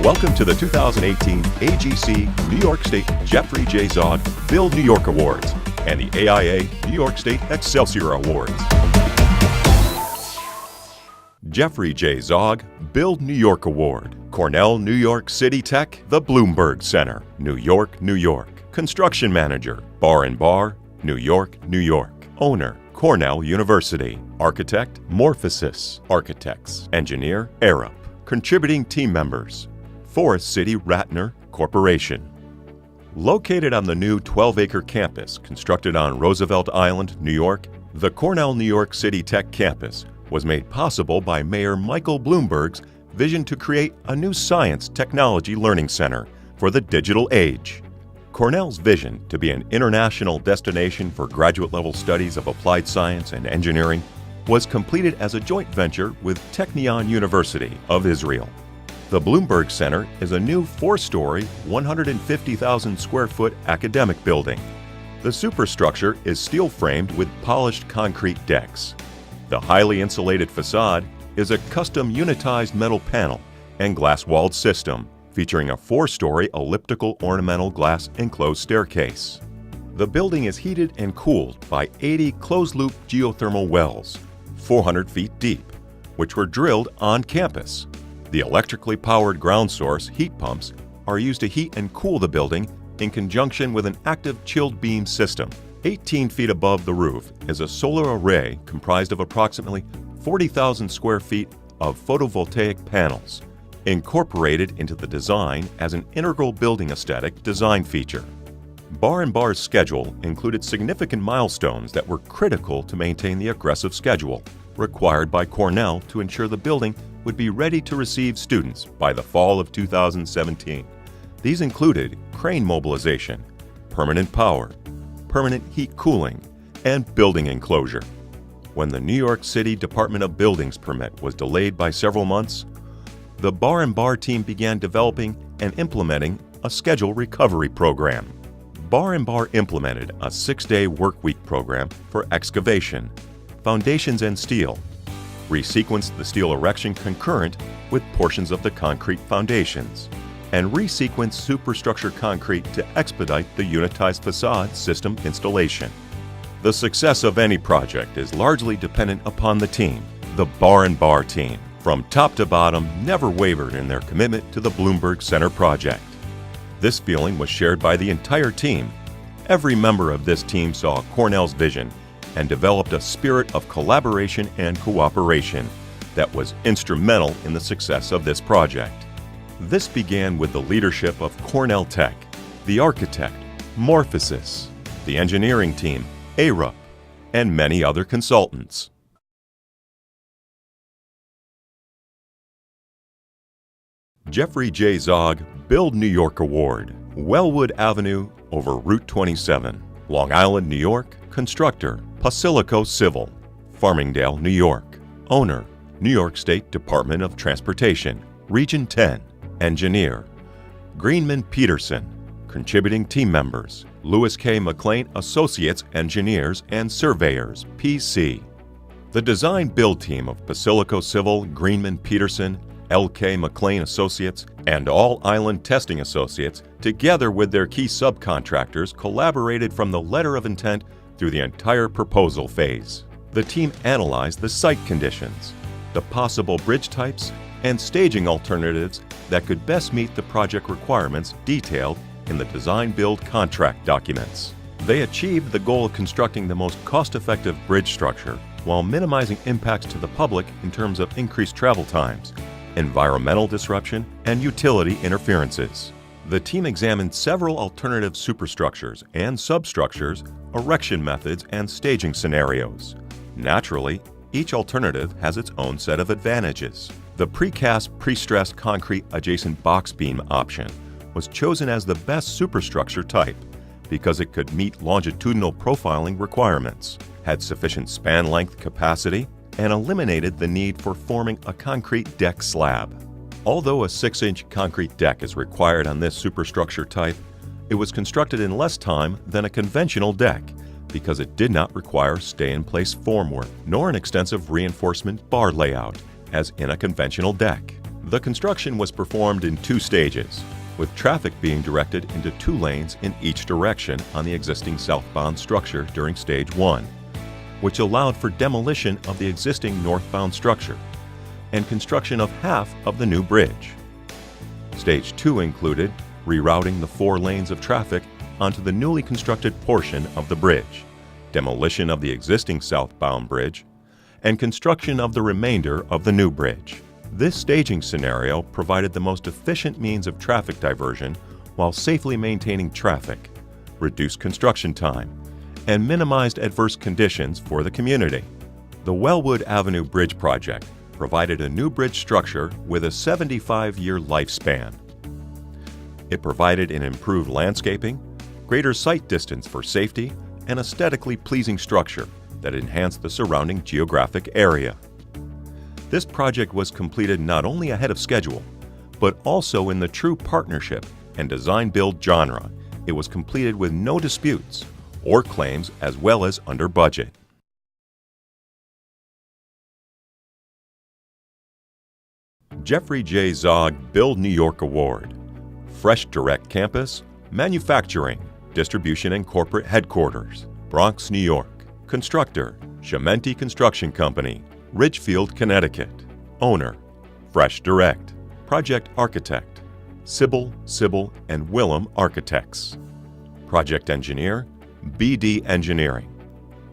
Welcome to the 2018 AGC New York State Jeffrey J. Zogg Build New York Awards and the AIA New York State Excelsior Awards. Jeffrey J. Zogg Build New York Award, Cornell New York City Tech, the Bloomberg Center, New York, New York. Construction Manager, Bar & Bar, New York, New York. Owner, Cornell University. Architect, Morphosis Architects. Engineer, Arup. Contributing team members, Forest City Ratner Corporation. Located on the new 12-acre campus constructed on Roosevelt Island, New York, the Cornell New York City Tech campus was made possible by Mayor Michael Bloomberg's vision to create a new science technology learning center for the digital age. Cornell's vision to be an international destination for graduate-level studies of applied science and engineering was completed as a joint venture with Technion University of Israel. The Bloomberg Center is a new 4-story, 150,000 square foot academic building. The superstructure is steel-framed with polished concrete decks. The highly insulated facade is a custom unitized metal panel and glass-walled system featuring a 4-story elliptical ornamental glass enclosed staircase. The building is heated and cooled by 80 closed-loop geothermal wells, 400 feet deep, which were drilled on campus. The electrically powered ground source heat pumps are used to heat and cool the building in conjunction with an active chilled beam system. 18 feet above the roof is a solar array comprised of approximately 40,000 square feet of photovoltaic panels, incorporated into the design as an integral building aesthetic design feature. Bar & Bar's schedule included significant milestones that were critical to maintain the aggressive schedule required by Cornell to ensure the building would be ready to receive students by the fall of 2017. These included crane mobilization, permanent power, permanent heat cooling, and building enclosure. When the New York City Department of Buildings permit was delayed by several months, the Bar & Bar team began developing and implementing a schedule recovery program. Bar & Bar implemented a 6-day workweek program for excavation, foundations and steel, resequenced the steel erection concurrent with portions of the concrete foundations, and resequenced superstructure concrete to expedite the unitized facade system installation. The success of any project is largely dependent upon the team. The Bar & Bar team, from top to bottom, never wavered in their commitment to the Bloomberg Center project. This feeling was shared by the entire team. Every member of this team saw Cornell's vision and developed a spirit of collaboration and cooperation that was instrumental in the success of this project. This began with the leadership of Cornell Tech, the architect, Morphosis, the engineering team, Arup, and many other consultants. Jeffrey J. Zogg Build New York Award, Wellwood Avenue over Route 27, Long Island, New York. Constructor, Basilico Civil, Farmingdale, New York. Owner, New York State Department of Transportation, Region 10. Engineer, Greenman Peterson. Contributing team members, Lewis K. McLean Associates Engineers and Surveyors, PC. The design-build team of Basilico Civil, Greenman Peterson, L.K. McLean Associates, and All Island Testing Associates, together with their key subcontractors, collaborated from the letter of intent through the entire proposal phase. The team analyzed the site conditions, the possible bridge types, and staging alternatives that could best meet the project requirements detailed in the design-build contract documents. They achieved the goal of constructing the most cost-effective bridge structure while minimizing impacts to the public in terms of increased travel times, environmental disruption, and utility interferences. The team examined several alternative superstructures and substructures, erection methods, and staging scenarios. Naturally, each alternative has its own set of advantages. The precast pre-stressed concrete adjacent box beam option was chosen as the best superstructure type because it could meet longitudinal profiling requirements, had sufficient span length capacity, and eliminated the need for forming a concrete deck slab. Although a 6-inch concrete deck is required on this superstructure type, it was constructed in less time than a conventional deck because it did not require stay-in-place formwork nor an extensive reinforcement bar layout as in a conventional deck. The construction was performed in 2 stages, with traffic being directed into 2 lanes in each direction on the existing southbound structure during Stage 1, which allowed for demolition of the existing northbound structure and construction of half of the new bridge. Stage 2 included rerouting the 4 lanes of traffic onto the newly constructed portion of the bridge, demolition of the existing southbound bridge, and construction of the remainder of the new bridge. This staging scenario provided the most efficient means of traffic diversion while safely maintaining traffic, reduced construction time, and minimized adverse conditions for the community. The Wellwood Avenue Bridge project provided a new bridge structure with a 75-year lifespan. It provided an improved landscaping, greater sight distance for safety, and aesthetically pleasing structure that enhanced the surrounding geographic area. This project was completed not only ahead of schedule, but also in the true partnership and design-build genre. It was completed with no disputes or claims, as well as under budget. Jeffrey J. Zogg Build New York Award. Fresh Direct Campus, Manufacturing, Distribution and Corporate Headquarters, Bronx, New York. Constructor, Chimenti Construction Company, Ridgefield, Connecticut. Owner, Fresh Direct. Project Architect, Sybil, and Willem Architects. Project Engineer, BD Engineering.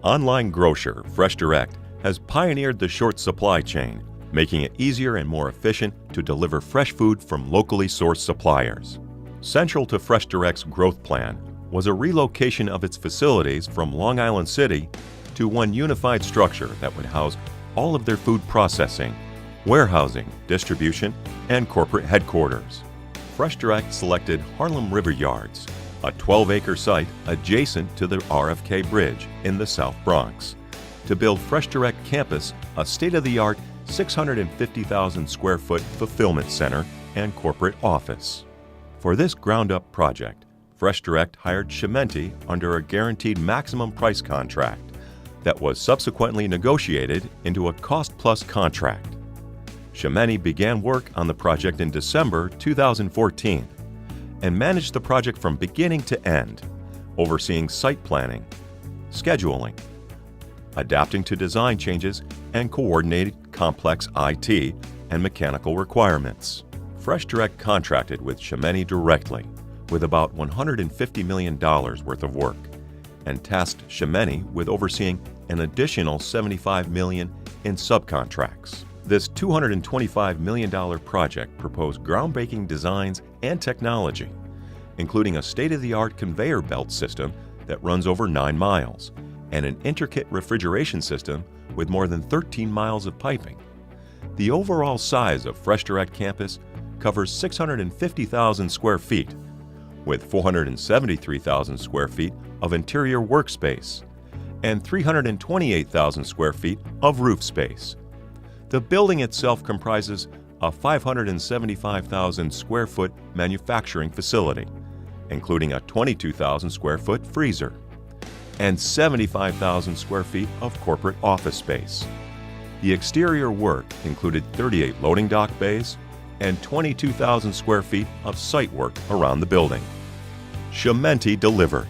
Online grocer Fresh Direct has pioneered the short supply chain, making it easier and more efficient to deliver fresh food from locally sourced suppliers. Central to Fresh Direct's growth plan was a relocation of its facilities from Long Island City to one unified structure that would house all of their food processing, warehousing, distribution, and corporate headquarters. Fresh Direct selected Harlem River Yards, a 12-acre site adjacent to the RFK Bridge in the South Bronx, to build Fresh Direct Campus, a state-of-the-art 650,000 square foot fulfillment center and corporate office. For this ground-up project, Fresh Direct hired Chimenti under a guaranteed maximum price contract that was subsequently negotiated into a cost-plus contract. Chimenti began work on the project in December 2014 and managed the project from beginning to end, overseeing site planning, scheduling, adapting to design changes, and coordinated complex IT and mechanical requirements. Fresh Direct contracted with Chimenti directly, with about $150 million worth of work, and tasked Chimenti with overseeing an additional $75 million in subcontracts. This $225 million project proposed groundbreaking designs and technology, including a state-of-the-art conveyor belt system that runs over 9 miles, and an intricate refrigeration system with more than 13 miles of piping. The overall size of Fresh Direct Campus covers 650,000 square feet, with 473,000 square feet of interior workspace and 328,000 square feet of roof space. The building itself comprises a 575,000 square foot manufacturing facility, including a 22,000 square foot freezer, and 75,000 square feet of corporate office space. The exterior work included 38 loading dock bays and 22,000 square feet of site work around the building. Chimenti delivered.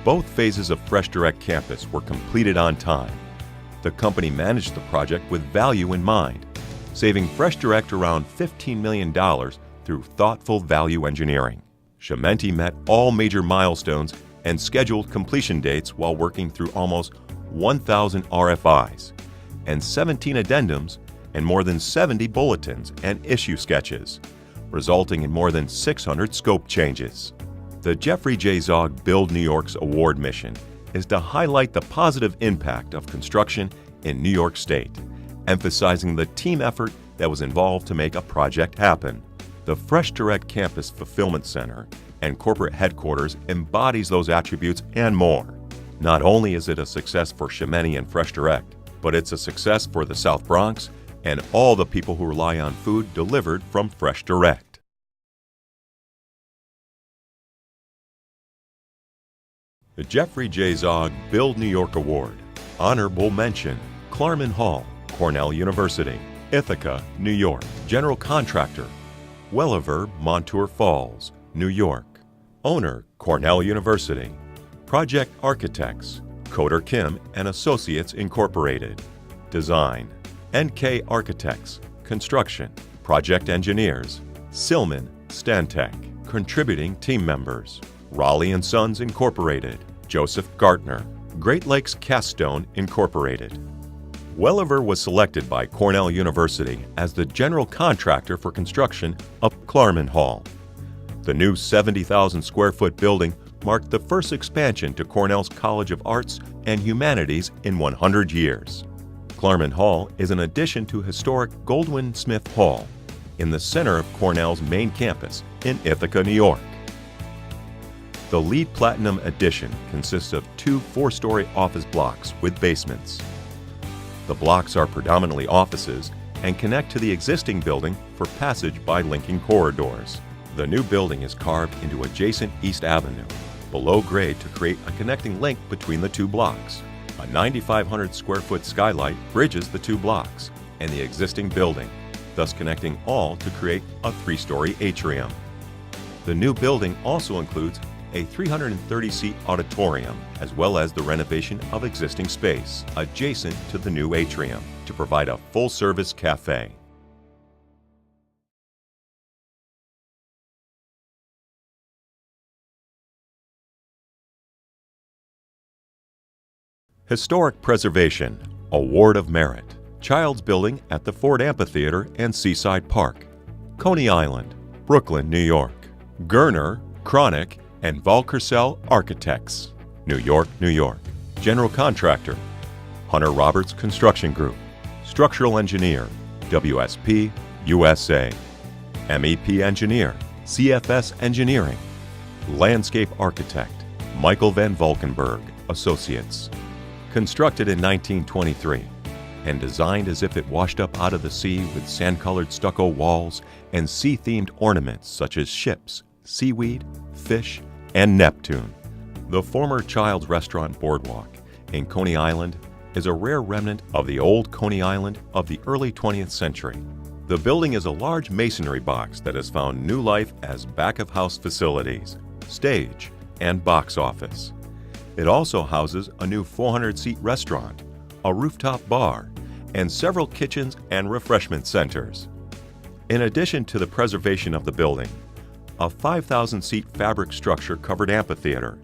Both phases of Fresh Direct Campus were completed on time. The company managed the project with value in mind, saving Fresh Direct around $15 million through thoughtful value engineering. Chimenti met all major milestones and scheduled completion dates while working through almost 1,000 RFIs and 17 addendums and more than 70 bulletins and issue sketches, resulting in more than 600 scope changes. The Jeffrey J. Zogg Build New York's award mission is to highlight the positive impact of construction in New York State, emphasizing the team effort that was involved to make a project happen. The Fresh Direct Campus Fulfillment Center and corporate headquarters embodies those attributes and more. Not only is it a success for Chimenti and Fresh Direct, but it's a success for the South Bronx and all the people who rely on food delivered from Fresh Direct. The Jeffrey J. Zogg Build New York Award. Honorable mention, Claremont Hall, Cornell University. Ithaca, New York. General Contractor, Welliver, Montour Falls, New York. Owner, Cornell University. Project Architects, Coder Kim and Associates Incorporated. Design, NK Architects. Construction, Project Engineers, Silman, Stantec. Contributing team members, Raleigh & Sons Incorporated, Joseph Gartner, Great Lakes Caststone Incorporated. Welliver was selected by Cornell University as the general contractor for construction of Klarman Hall. The new 70,000 square foot building marked the first expansion to Cornell's College of Arts and Humanities in 100 years. Klarman Hall is an addition to historic Goldwin Smith Hall in the center of Cornell's main campus in Ithaca, New York. The LEED Platinum Edition consists of 2 4-story office blocks with basements. The blocks are predominantly offices and connect to the existing building for passage by linking corridors. The new building is carved into adjacent East Avenue, below grade to create a connecting link between the 2 blocks. A 9,500 square foot skylight bridges the 2 blocks and the existing building, thus connecting all to create a 3-story atrium. The new building also includes a 330-seat auditorium, as well as the renovation of existing space adjacent to the new atrium to provide a full-service cafe. Historic Preservation Award of Merit. Child's Building at the Ford Amphitheater and Seaside Park, Coney Island, Brooklyn, New York. Gerner, Cronick, and Valkersel Architects, New York, New York. General Contractor, Hunter Roberts Construction Group. Structural Engineer, WSP, USA. MEP Engineer, CFS Engineering. Landscape Architect, Michael Van Valkenburg, Associates. Constructed in 1923 and designed as if it washed up out of the sea with sand-colored stucco walls and sea-themed ornaments such as ships, seaweed, fish, and Neptune. The former Child's Restaurant Boardwalk in Coney Island is a rare remnant of the old Coney Island of the early 20th century. The building is a large masonry box that has found new life as back-of-house facilities, stage, and box office. It also houses a new 400-seat restaurant, a rooftop bar, and several kitchens and refreshment centers. In addition to the preservation of the building, a 5,000-seat fabric structure-covered amphitheater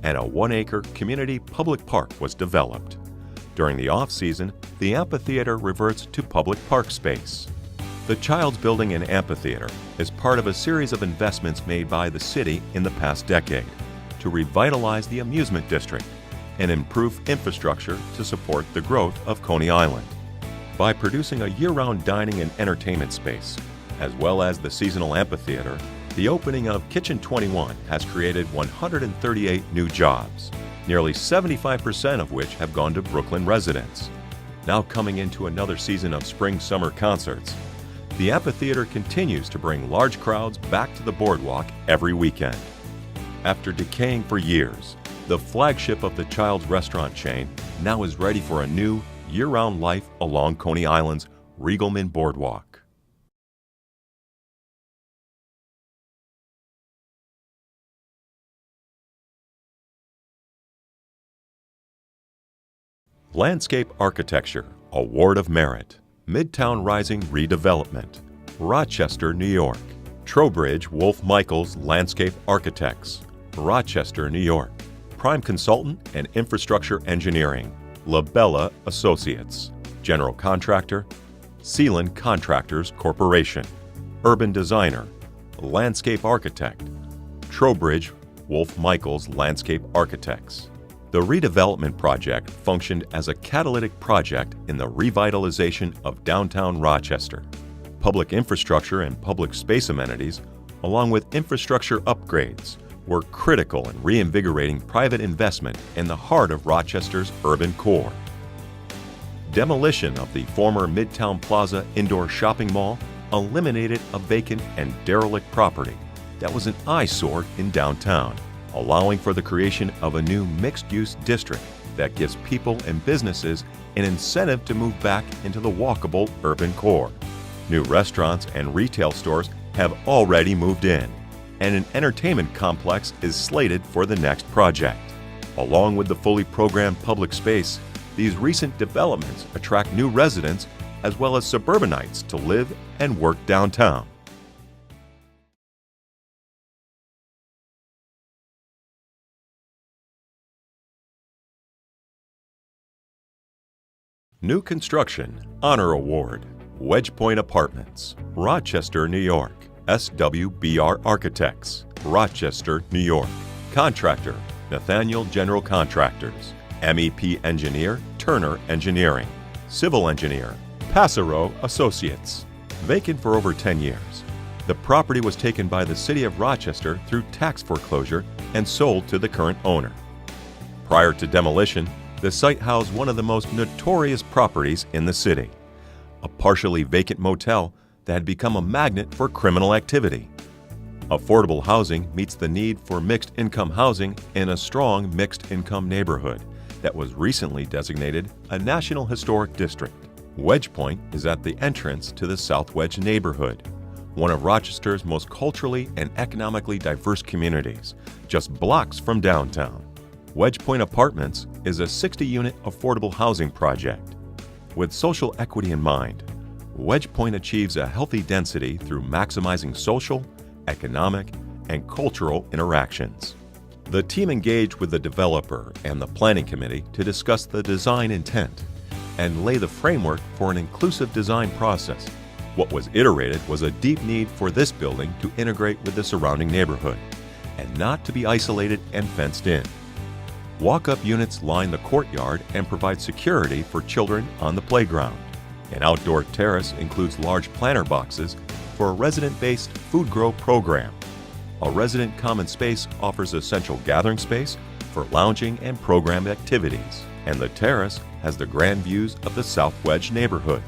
and a 1-acre community public park was developed. During the off-season, the amphitheater reverts to public park space. The Child's Building and Amphitheater is part of a series of investments made by the city in the past decade to revitalize the amusement district and improve infrastructure to support the growth of Coney Island. By producing a year-round dining and entertainment space, as well as the seasonal amphitheater, the opening of Kitchen 21 has created 138 new jobs, nearly 75% of which have gone to Brooklyn residents. Now coming into another season of spring-summer concerts, the amphitheater continues to bring large crowds back to the boardwalk every weekend. After decaying for years, the flagship of the Child's restaurant chain now is ready for a new, year-round life along Coney Island's Riegelman Boardwalk. Landscape Architecture Award of Merit. Midtown Rising Redevelopment, Rochester, New York. Trowbridge Wolf Michaels Landscape Architects, Rochester, New York. Prime Consultant and Infrastructure Engineering, Labella Associates. General Contractor, Sealand Contractors Corporation. Urban Designer, Landscape Architect, Trowbridge Wolf Michaels Landscape Architects. The redevelopment project functioned as a catalytic project in the revitalization of downtown Rochester. Public infrastructure and public space amenities, along with infrastructure upgrades, were critical in reinvigorating private investment in the heart of Rochester's urban core. Demolition of the former Midtown Plaza indoor shopping mall eliminated a vacant and derelict property that was an eyesore in downtown, allowing for the creation of a new mixed-use district that gives people and businesses an incentive to move back into the walkable urban core. New restaurants and retail stores have already moved in, and an entertainment complex is slated for the next project. Along with the fully programmed public space, these recent developments attract new residents as well as suburbanites to live and work downtown. New Construction Honor Award, Wedgepoint Apartments, Rochester, New York. SWBR Architects, Rochester, New York. Contractor, Nathaniel General Contractors. MEP Engineer, Turner Engineering. Civil Engineer, Passero Associates. Vacant for over 10 years. The property was taken by the City of Rochester through tax foreclosure and sold to the current owner. Prior to demolition, the site housed one of the most notorious properties in the city, a partially vacant motel that had become a magnet for criminal activity. Affordable housing meets the need for mixed-income housing in a strong mixed-income neighborhood that was recently designated a National Historic District. Wedgepoint is at the entrance to the South Wedge neighborhood, one of Rochester's most culturally and economically diverse communities, just blocks from downtown. Wedgepoint Apartments is a 60-unit affordable housing project. With social equity in mind, Wedgepoint achieves a healthy density through maximizing social, economic, and cultural interactions. The team engaged with the developer and the planning committee to discuss the design intent and lay the framework for an inclusive design process. What was iterated was a deep need for this building to integrate with the surrounding neighborhood and not to be isolated and fenced in. Walk-up units line the courtyard and provide security for children on the playground. An outdoor terrace includes large planter boxes for a resident-based food grow program. A resident common space offers a central gathering space for lounging and program activities, and the terrace has the grand views of the South Wedge neighborhood.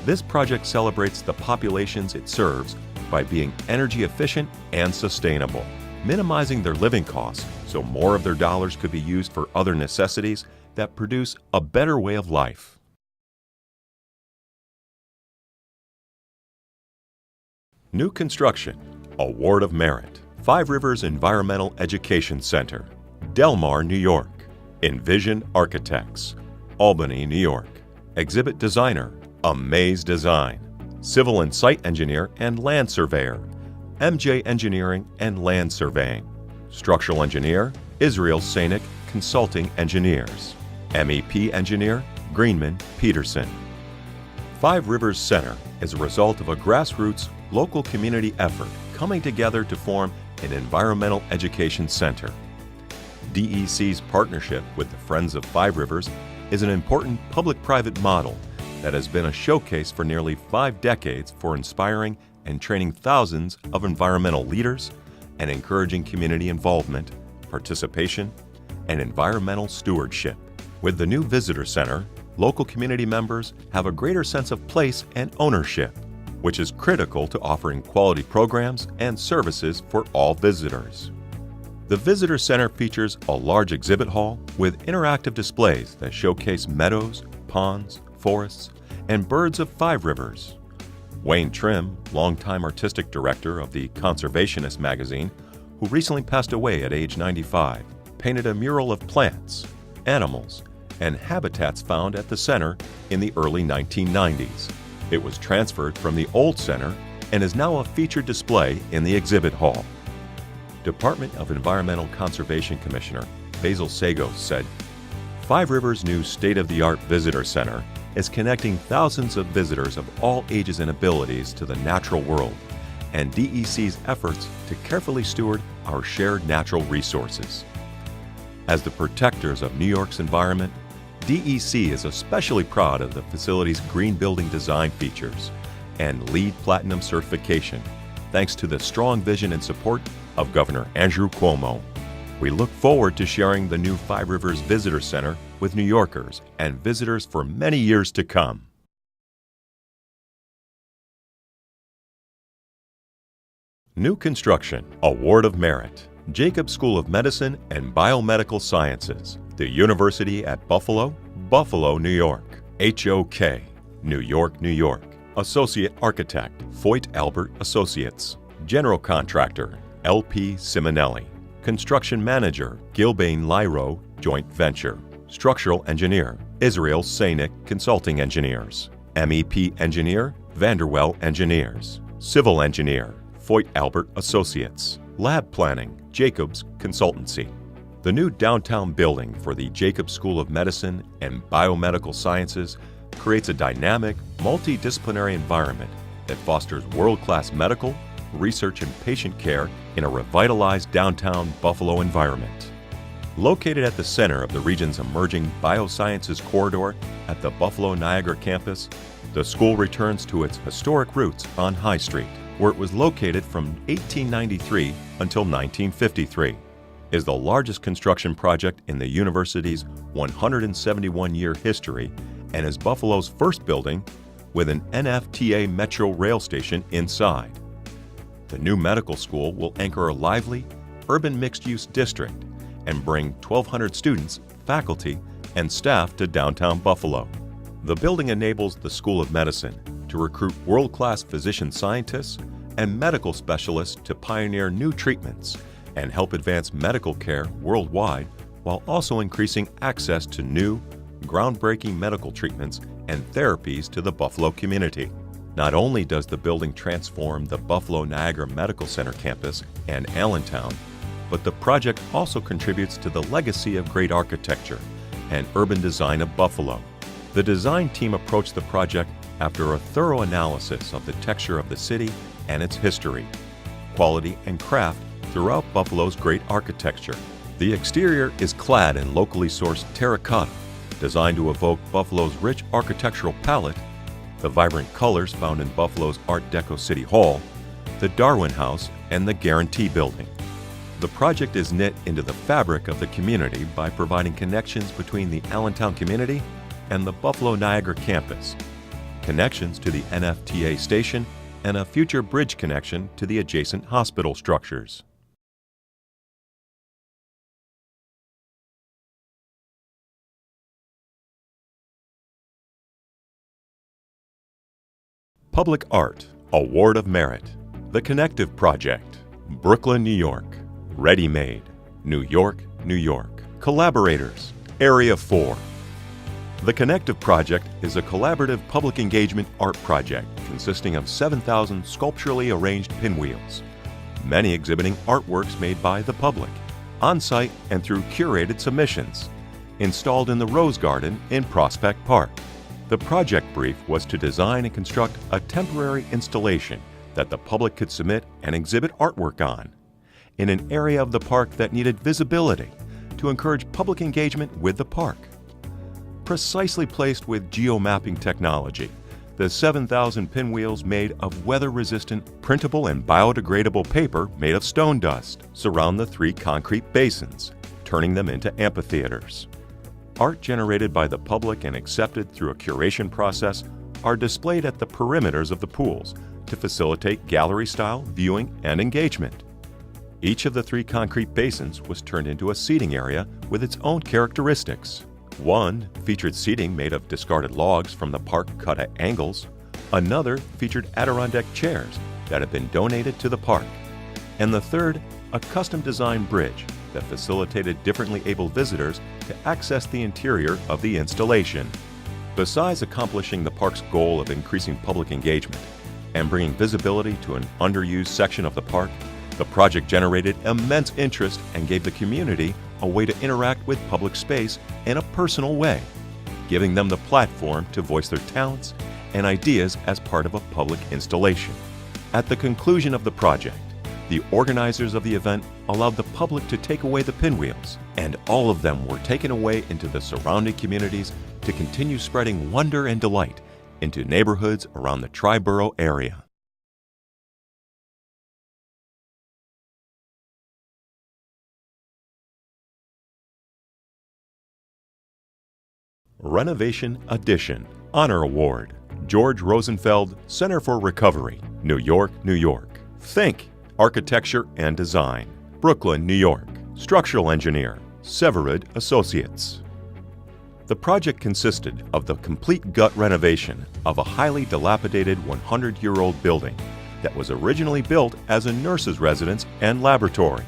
This project celebrates the populations it serves by being energy efficient and sustainable, minimizing their living costs so more of their dollars could be used for other necessities that produce a better way of life. New Construction Award of Merit, Five Rivers Environmental Education Center, Delmar, New York. Envision Architects, Albany, New York. Exhibit Designer, Amaze Design. Civil and Site Engineer and Land Surveyor, MJ Engineering and Land Surveying. Structural Engineer, Israel Sainik Consulting Engineers. MEP Engineer, Greenman Peterson. Five Rivers Center is a result of a grassroots local community effort coming together to form an environmental education center. DEC's partnership with the Friends of Five Rivers is an important public-private model that has been a showcase for nearly 5 decades for inspiring and training thousands of environmental leaders and encouraging community involvement, participation, and environmental stewardship. With the new visitor center, local community members have a greater sense of place and ownership, which is critical to offering quality programs and services for all visitors. The Visitor Center features a large exhibit hall with interactive displays that showcase meadows, ponds, forests, and birds of Five Rivers. Wayne Trim, longtime artistic director of the Conservationist magazine, who recently passed away at age 95, painted a mural of plants, animals, and habitats found at the center in the early 1990s. It was transferred from the old center and is now a featured display in the exhibit hall. Department of Environmental Conservation Commissioner Basil Sagos said, "Five Rivers' new state-of-the-art visitor center is connecting thousands of visitors of all ages and abilities to the natural world and DEC's efforts to carefully steward our shared natural resources." As the protectors of New York's environment, DEC is especially proud of the facility's green building design features and LEED Platinum certification, thanks to the strong vision and support of Governor Andrew Cuomo. We look forward to sharing the new Five Rivers Visitor Center with New Yorkers and visitors for many years to come. New Construction Award of Merit, Jacobs School of Medicine and Biomedical Sciences, the University at Buffalo, Buffalo, New York. HOK, New York, New York. Associate Architect, Foyt Albert Associates. General Contractor, LP Simonelli. Construction Manager, Gilbane Lyro Joint Venture. Structural Engineer, Israel Sainik Consulting Engineers. MEP Engineer, Vanderwell Engineers. Civil Engineer, Foyt Albert Associates. Lab Planning, Jacobs Consultancy. The new downtown building for the Jacobs School of Medicine and Biomedical Sciences creates a dynamic, multidisciplinary environment that fosters world-class medical, research, and patient care in a revitalized downtown Buffalo environment. Located at the center of the region's emerging biosciences corridor at the Buffalo-Niagara campus, the school returns to its historic roots on High Street, where it was located from 1893 until 1953, is the largest construction project in the university's 171-year history and is Buffalo's first building with an NFTA Metro rail station inside. The new medical school will anchor a lively, urban mixed-use district and bring 1,200 students, faculty, and staff to downtown Buffalo. The building enables the School of Medicine to recruit world-class physician scientists and medical specialists to pioneer new treatments and help advance medical care worldwide while also increasing access to new, groundbreaking medical treatments and therapies to the Buffalo community. Not only does the building transform the Buffalo-Niagara Medical Center campus and Allentown, but the project also contributes to the legacy of great architecture and urban design of Buffalo. The design team approached the project after a thorough analysis of the texture of the city and its history, quality, and craft throughout Buffalo's great architecture. The exterior is clad in locally sourced terracotta, designed to evoke Buffalo's rich architectural palette, the vibrant colors found in Buffalo's Art Deco City Hall, the Darwin House, and the Guarantee Building. The project is knit into the fabric of the community by providing connections between the Allentown community and the Buffalo-Niagara campus, connections to the NFTA station, and a future bridge connection to the adjacent hospital structures. Public Art, Award of Merit, The Connective Project, Brooklyn, New York, Ready Made, New York, New York. Collaborators, Area 4. The Connective Project is a collaborative public engagement art project consisting of 7,000 sculpturally arranged pinwheels, many exhibiting artworks made by the public, on-site and through curated submissions, installed in the Rose Garden in Prospect Park. The project brief was to design and construct a temporary installation that the public could submit and exhibit artwork on, in an area of the park that needed visibility to encourage public engagement with the park. Precisely placed with geomapping technology, the 7,000 pinwheels made of weather-resistant, printable and biodegradable paper made of stone dust surround the 3 concrete basins, turning them into amphitheaters. Art generated by the public and accepted through a curation process are displayed at the perimeters of the pools to facilitate gallery-style viewing and engagement. Each of the 3 concrete basins was turned into a seating area with its own characteristics. One featured seating made of discarded logs from the park cut at angles. Another featured Adirondack chairs that had been donated to the park. And the third, a custom-designed bridge that facilitated differently abled visitors to access the interior of the installation. Besides accomplishing the park's goal of increasing public engagement and bringing visibility to an underused section of the park, the project generated immense interest and gave the community a way to interact with public space in a personal way, giving them the platform to voice their talents and ideas as part of a public installation. At the conclusion of the project, the organizers of the event allowed the public to take away the pinwheels, and all of them were taken away into the surrounding communities to continue spreading wonder and delight into neighborhoods around the Triborough area. Renovation Edition Honor Award, George Rosenfeld Center for Recovery, New York, New York. Think Architecture and Design, Brooklyn, New York. Structural engineer, Severid Associates. The project consisted of the complete gut renovation of a highly dilapidated 100-year-old building that was originally built as a nurse's residence and laboratory.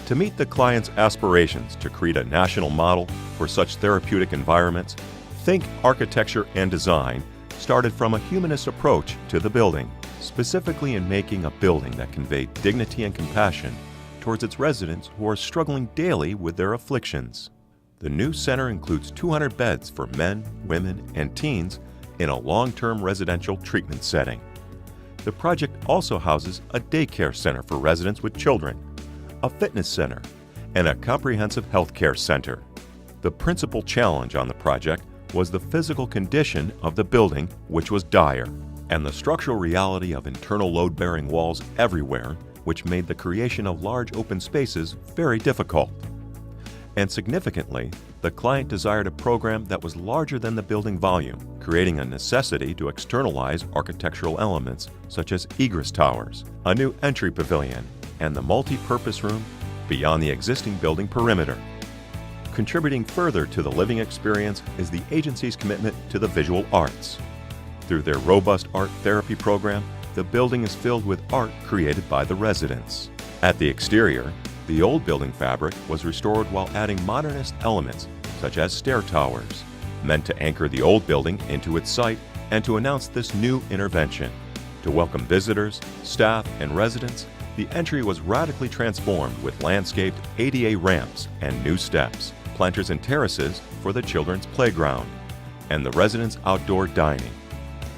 To meet the client's aspirations to create a national model for such therapeutic environments, Think Architecture and Design started from a humanist approach to the building, specifically in making a building that conveyed dignity and compassion towards its residents who are struggling daily with their afflictions. The new center includes 200 beds for men, women, and teens in a long-term residential treatment setting. The project also houses a daycare center for residents with children, a fitness center, and a comprehensive health care center. The principal challenge on the project was the physical condition of the building, which was dire, and the structural reality of internal load-bearing walls everywhere, which made the creation of large open spaces very difficult. And significantly, the client desired a program that was larger than the building volume, creating a necessity to externalize architectural elements such as egress towers, a new entry pavilion, and the multi-purpose room beyond the existing building perimeter. Contributing further to the living experience is the agency's commitment to the visual arts. Through their robust art therapy program, the building is filled with art created by the residents. At the exterior, the old building fabric was restored while adding modernist elements such as stair towers, meant to anchor the old building into its site and to announce this new intervention. To welcome visitors, staff, and residents, the entry was radically transformed with landscaped ADA ramps and new steps, planters and terraces for the children's playground, and the residents' outdoor dining,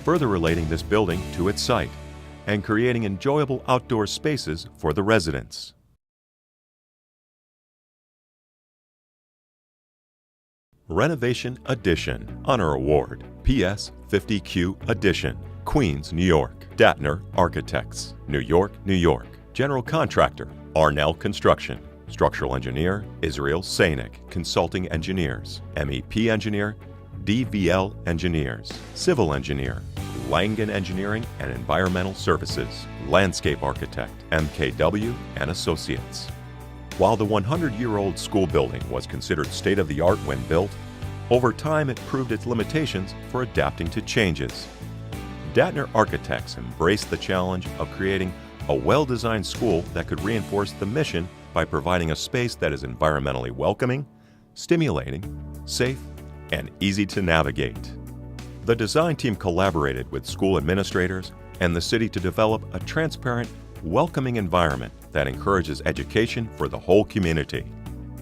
further relating this building to its site and creating enjoyable outdoor spaces for the residents. Renovation Edition Honor Award, PS 50Q Edition, Queens, New York. Datner Architects, New York, New York. General Contractor, Arnell Construction. Structural Engineer, Israel Sainik, Consulting Engineers. MEP Engineer, DVL Engineers. Civil Engineer, Langen Engineering and Environmental Services. Landscape Architect, MKW and Associates. While the 100-year-old school building was considered state-of-the-art when built, over time it proved its limitations for adapting to changes. Datner Architects embraced the challenge of creating a well-designed school that could reinforce the mission by providing a space that is environmentally welcoming, stimulating, safe, and easy to navigate. The design team collaborated with school administrators and the city to develop a transparent, welcoming environment that encourages education for the whole community.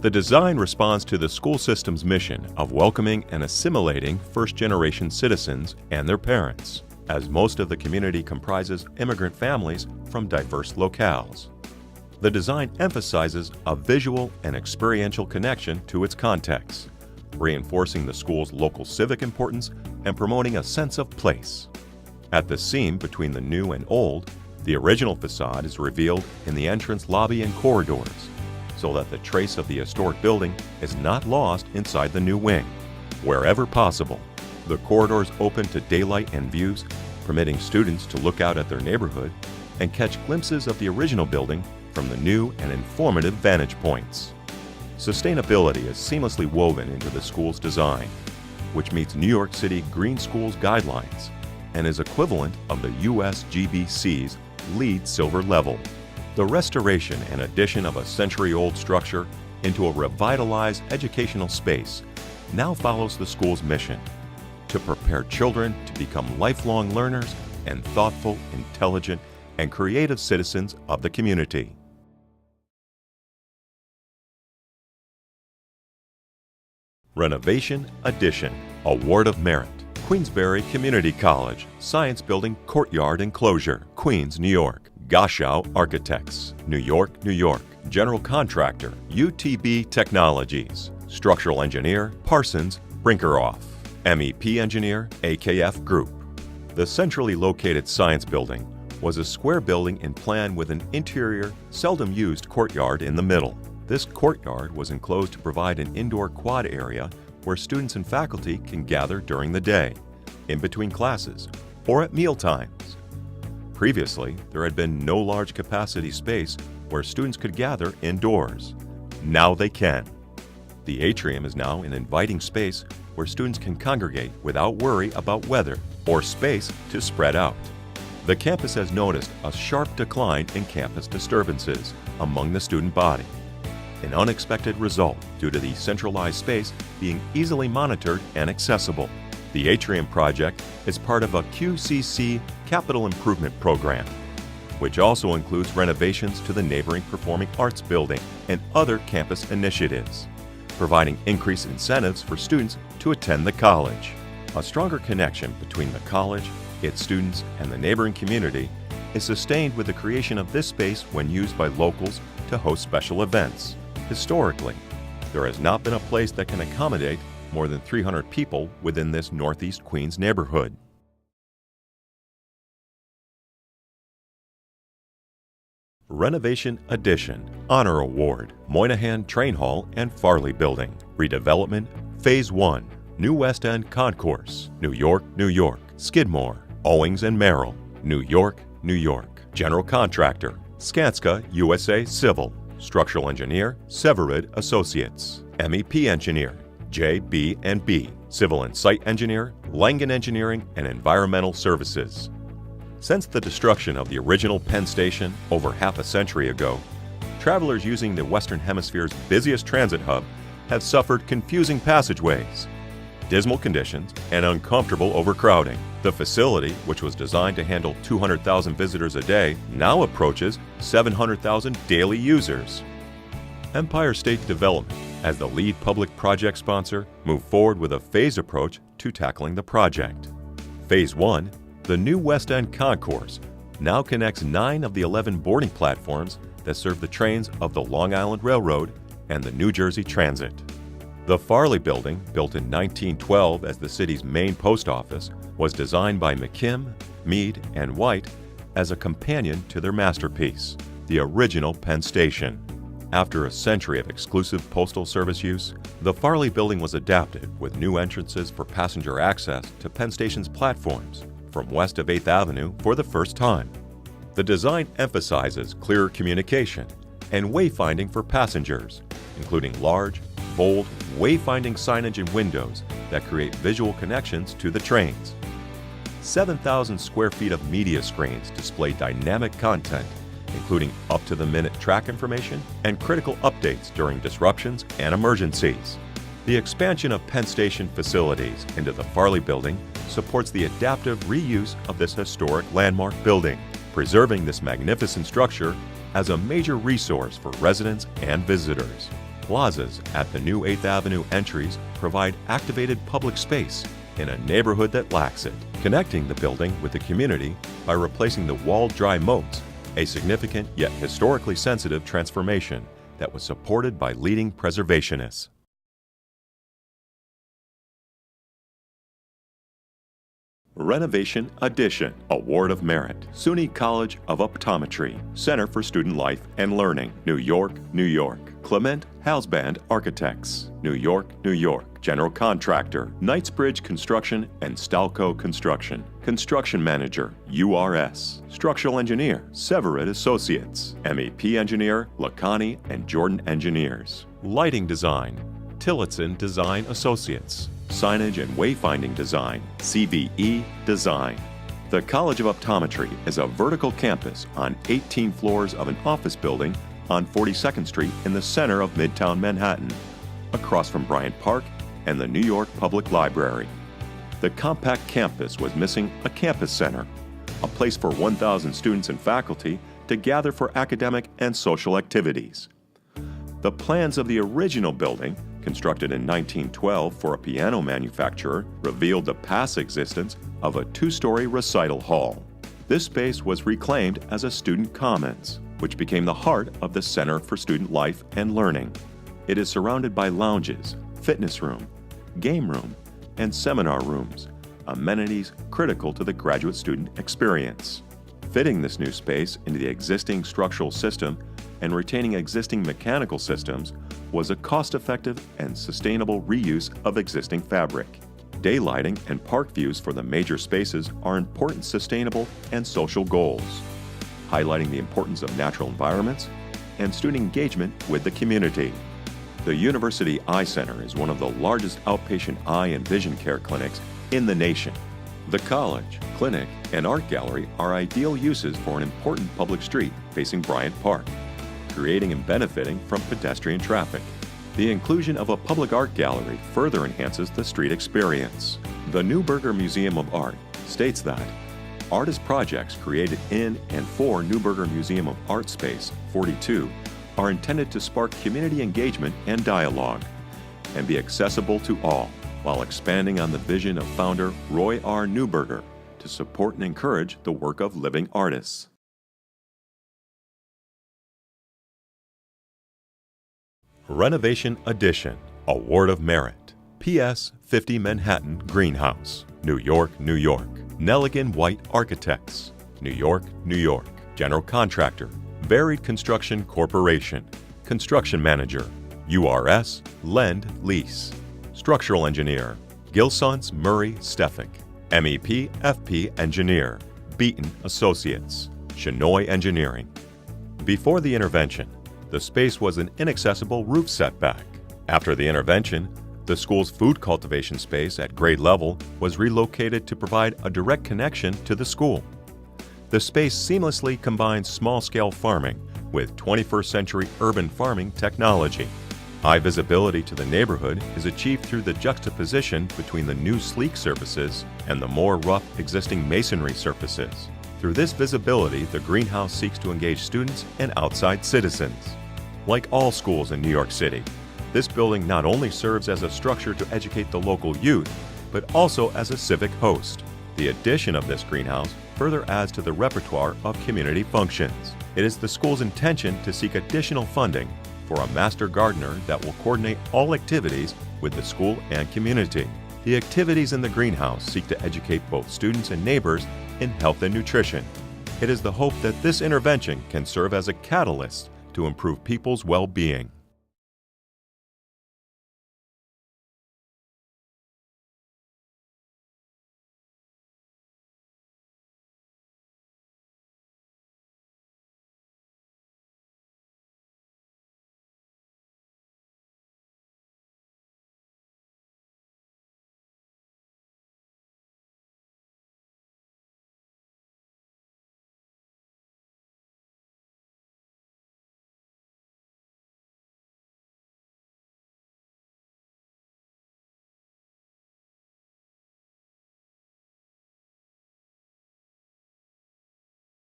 The design responds to the school system's mission of welcoming and assimilating first-generation citizens and their parents, as most of the community comprises immigrant families from diverse locales. The design emphasizes a visual and experiential connection to its context, reinforcing the school's local civic importance and promoting a sense of place. At the seam between the new and old, the original facade is revealed in the entrance lobby and corridors, so that the trace of the historic building is not lost inside the new wing. Wherever possible, the corridors open to daylight and views, permitting students to look out at their neighborhood and catch glimpses of the original building from the new and informative vantage points. Sustainability is seamlessly woven into the school's design, which meets New York City Green Schools guidelines and is equivalent of the USGBC's LEED Silver level. The restoration and addition of a century-old structure into a revitalized educational space now follows the school's mission to prepare children to become lifelong learners and thoughtful, intelligent, and creative citizens of the community. Renovation Edition Award of Merit, Queensbury Community College, Science Building Courtyard Enclosure, Queens, New York. Goschow Architects, New York, New York. General Contractor, UTB Technologies. Structural Engineer, Parsons Brinkerhoff. MEP Engineer, AKF Group. The centrally located Science Building was a square building in plan with an interior, seldom used courtyard in the middle. This courtyard was enclosed to provide an indoor quad area where students and faculty can gather during the day, in between classes, or at meal times. Previously, there had been no large capacity space where students could gather indoors. Now they can. The atrium is now an inviting space where students can congregate without worry about weather or space to spread out. The campus has noticed a sharp decline in campus disturbances among the student body, an unexpected result due to the centralized space being easily monitored and accessible. The Atrium project is part of a QCC Capital Improvement Program, which also includes renovations to the neighboring Performing Arts Building and other campus initiatives, providing increased incentives for students to attend the college. A stronger connection between the college, its students, and the neighboring community is sustained with the creation of this space when used by locals to host special events. Historically, there has not been a place that can accommodate more than 300 people within this Northeast Queens neighborhood. Renovation Addition Honor Award, Moynihan Train Hall and Farley Building. Redevelopment, Phase 1, New West End Concourse, New York, New York. Skidmore, Owings and Merrill, New York, New York. General Contractor, Skanska USA Civil. Structural Engineer, Severid Associates. MEP Engineer, JB&B. Civil and Site Engineer, Langen Engineering and Environmental Services. Since the destruction of the original Penn Station over half a century ago, travelers using the Western Hemisphere's busiest transit hub have suffered confusing passageways, dismal conditions, and uncomfortable overcrowding. The facility, which was designed to handle 200,000 visitors a day, now approaches 700,000 daily users. Empire State Development, as the lead public project sponsor, moved forward with a phased approach to tackling the project. Phase 1, the new West End Concourse, now connects 9 of the 11 boarding platforms that serve the trains of the Long Island Railroad and the New Jersey Transit. The Farley Building, built in 1912 as the city's main post office, was designed by McKim, Mead, and White as a companion to their masterpiece, the original Penn Station. After a century of exclusive postal service use, the Farley Building was adapted with new entrances for passenger access to Penn Station's platforms from west of 8th Avenue for the first time. The design emphasizes clearer communication and wayfinding for passengers, including large, bold wayfinding signage and windows that create visual connections to the trains. 7,000 square feet of media screens display dynamic content, including up-to-the-minute track information and critical updates during disruptions and emergencies. The expansion of Penn Station facilities into the Farley Building supports the adaptive reuse of this historic landmark building, preserving this magnificent structure as a major resource for residents and visitors. Plazas at the new 8th Avenue entries provide activated public space in a neighborhood that lacks it, connecting the building with the community by replacing the walled dry moats, a significant yet historically sensitive transformation that was supported by leading preservationists. Renovation Addition Award of Merit, SUNY College of Optometry, Center for Student Life and Learning, New York, New York. Clement Halsband Architects, New York, New York. General Contractor, Knightsbridge Construction and Stalco Construction. Construction Manager, URS. Structural Engineer, Severid Associates. MEP Engineer, Lacani and Jordan Engineers. Lighting Design, Tillotson Design Associates. Signage and Wayfinding Design, CVE Design. The College of Optometry is a vertical campus on 18 floors of an office building on 42nd Street in the center of Midtown Manhattan, across from Bryant Park and the New York Public Library. The compact campus was missing a campus center, a place for 1,000 students and faculty to gather for academic and social activities. The plans of the original building, constructed in 1912 for a piano manufacturer, revealed the past existence of a 2-story recital hall. This space was reclaimed as a student commons, which became the heart of the Center for Student Life and Learning. It is surrounded by lounges, fitness room, game room, and seminar rooms, amenities critical to the graduate student experience. Fitting this new space into the existing structural system and retaining existing mechanical systems was a cost-effective and sustainable reuse of existing fabric. daylighting and park views for the major spaces are important sustainable and social goals, highlighting the importance of natural environments and student engagement with the community. The University Eye Center is one of the largest outpatient eye and vision care clinics in the nation. The college, clinic, and art gallery are ideal uses for an important public street facing Bryant Park, creating and benefiting from pedestrian traffic. The inclusion of a public art gallery further enhances the street experience. The Neuberger Museum of Art states that artist projects created in and for Neuberger Museum of Art Space 42 are intended to spark community engagement and dialogue and be accessible to all, while expanding on the vision of founder Roy R. Neuberger to support and encourage the work of living artists. Renovation Edition Award of Merit PS 50 Manhattan Greenhouse, New York, New York. Nelligan White Architects, New York, New York. General Contractor, Varied Construction Corporation. Construction Manager, URS Lend Lease. Structural Engineer, Gilsons Murray Stefik. MEP FP Engineer, Beaton Associates. Shinoy Engineering. Before the intervention, the space was an inaccessible roof setback. After the intervention, the school's food cultivation space at grade level was relocated to provide a direct connection to the school. The space seamlessly combines small-scale farming with 21st century urban farming technology. High visibility to the neighborhood is achieved through the juxtaposition between the new sleek surfaces and the more rough existing masonry surfaces. Through this visibility, the greenhouse seeks to engage students and outside citizens. Like all schools in New York City, this building not only serves as a structure to educate the local youth, but also as a civic host. The addition of this greenhouse further adds to the repertoire of community functions. It is the school's intention to seek additional funding for a master gardener that will coordinate all activities with the school and community. The activities in the greenhouse seek to educate both students and neighbors in health and nutrition. It is the hope that this intervention can serve as a catalyst to improve people's well-being.